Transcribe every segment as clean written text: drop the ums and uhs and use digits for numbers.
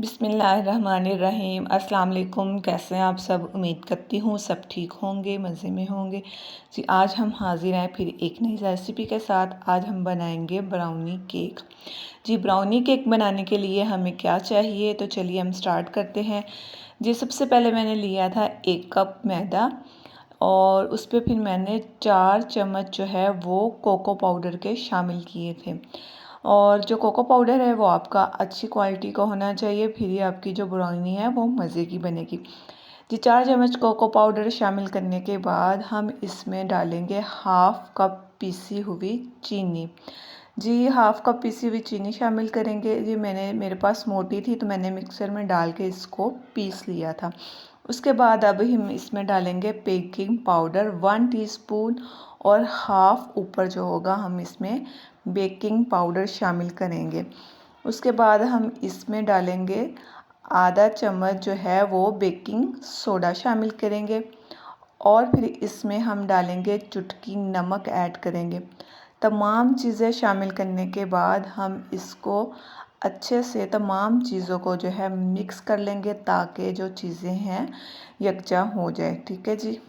बिस्मिल्लाहिर्रहमानिर्रहीम। अस्सलाम वालेकुम। कैसे हैं आप सब? उम्मीद करती हूँ सब ठीक होंगे, मज़े में होंगे जी। आज हम हाजिर हैं फिर एक नई रेसिपी के साथ। आज हम बनाएंगे ब्राउनी केक जी। ब्राउनी केक बनाने के लिए हमें क्या चाहिए, तो चलिए हम स्टार्ट करते हैं जी। सबसे पहले मैंने लिया था 1 कप मैदा और उस पर फिर मैंने 4 चम्मच जो है वो कोको पाउडर के शामिल किए थे। और जो कोको पाउडर है वो आपका अच्छी क्वालिटी का होना चाहिए, फिर ही आपकी जो ब्राउनी है वो मज़े की बनेगी जी। 4 चम्मच कोको पाउडर शामिल करने के बाद हम इसमें डालेंगे हाफ़ कप पीसी हुई चीनी जी। हाफ़ कप पीसी हुई चीनी शामिल करेंगे जी। मेरे पास मोटी थी तो मैंने मिक्सर में डाल के इसको पीस लिया था। उसके बाद अब हम इसमें डालेंगे बेकिंग पाउडर 1 टीस्पून और हाफ़ ऊपर जो होगा हम इसमें बेकिंग पाउडर शामिल करेंगे। उसके बाद हम इसमें डालेंगे आधा चम्मच जो है वो बेकिंग सोडा शामिल करेंगे और फिर इसमें हम डालेंगे चुटकी नमक ऐड करेंगे। तमाम चीज़ें शामिल करने के बाद हम इसको अच्छे से तमाम चीज़ों को जो है मिक्स कर लेंगे ताकि जो चीज़ें हैं यकजा हो जाए। ठीक है जी।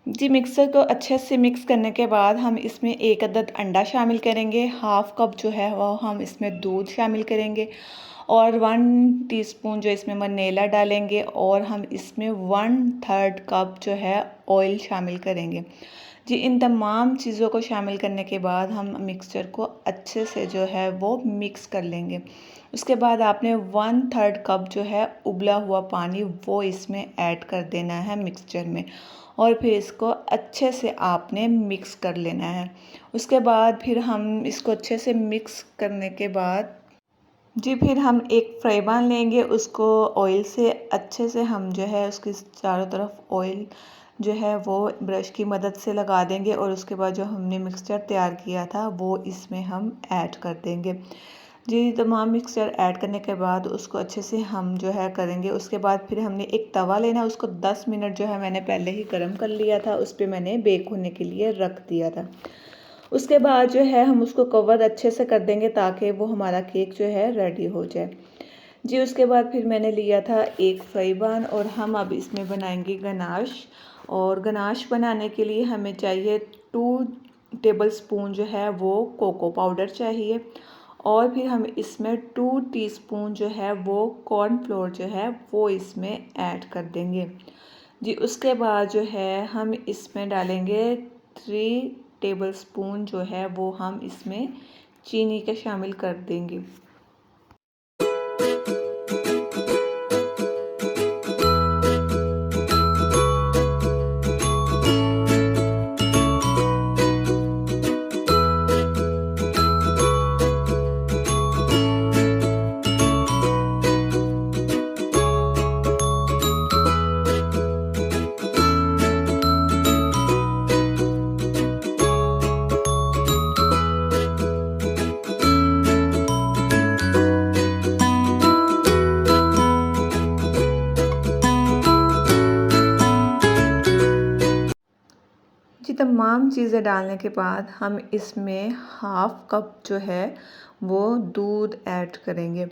जी मिक्सर को अच्छे से मिक्स करने के बाद हम इसमें 1 अदद अंडा शामिल करेंगे। हाफ़ कप जो है वो हम इसमें दूध शामिल करेंगे और 1 टीस्पून जो इसमें वनीला डालेंगे और हम इसमें 1/3 कप जो है ऑयल शामिल करेंगे जी। इन तमाम चीज़ों को शामिल करने के बाद हम मिक्सचर को अच्छे से जो है वो मिक्स कर लेंगे। उसके बाद आपने 1/3 कप जो है उबला हुआ पानी वो इसमें ऐड कर देना है मिक्सचर में और फिर इसको अच्छे से आपने मिक्स कर लेना है। उसके बाद फिर हम इसको अच्छे से मिक्स करने के बाद जी फिर हम एक फ्राई पैन लेंगे, उसको ऑयल से अच्छे से हम जो है उसके चारों तरफ ऑयल जो है वो ब्रश की मदद से लगा देंगे और उसके बाद जो हमने मिक्सचर तैयार किया था वो इसमें हम ऐड कर देंगे जी। तमाम मिक्सचर ऐड करने के बाद उसको अच्छे से हम जो है करेंगे। उसके बाद फिर हमने एक तवा लेना, उसको 10 मिनट जो है मैंने पहले ही गर्म कर लिया था, उस पर मैंने बेक होने के लिए रख दिया था। उसके बाद जो है हम उसको कवर अच्छे से कर देंगे ताकि वो हमारा केक जो है रेडी हो जाए जी। उसके बाद फिर मैंने लिया था एक फ्राई पैन और हम अब इसमें बनाएंगे गनाश। और गनाश बनाने के लिए हमें चाहिए 2 टेबलस्पून जो है वो कोको पाउडर चाहिए और फिर हम इसमें 2 टीस्पून जो है वो कॉर्नफ्लोर जो है वो इसमें ऐड कर देंगे जी। उसके बाद जो है हम इसमें डालेंगे 3 टेबलस्पून जो है वो हम इसमें चीनी के शामिल कर देंगे। जी तमाम चीज़ें डालने के बाद हम इसमें हाफ़ कप जो है वो दूध ऐड करेंगे।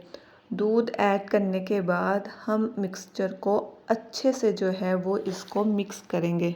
दूध ऐड करने के बाद हम मिक्सचर को अच्छे से जो है वो इसको मिक्स करेंगे।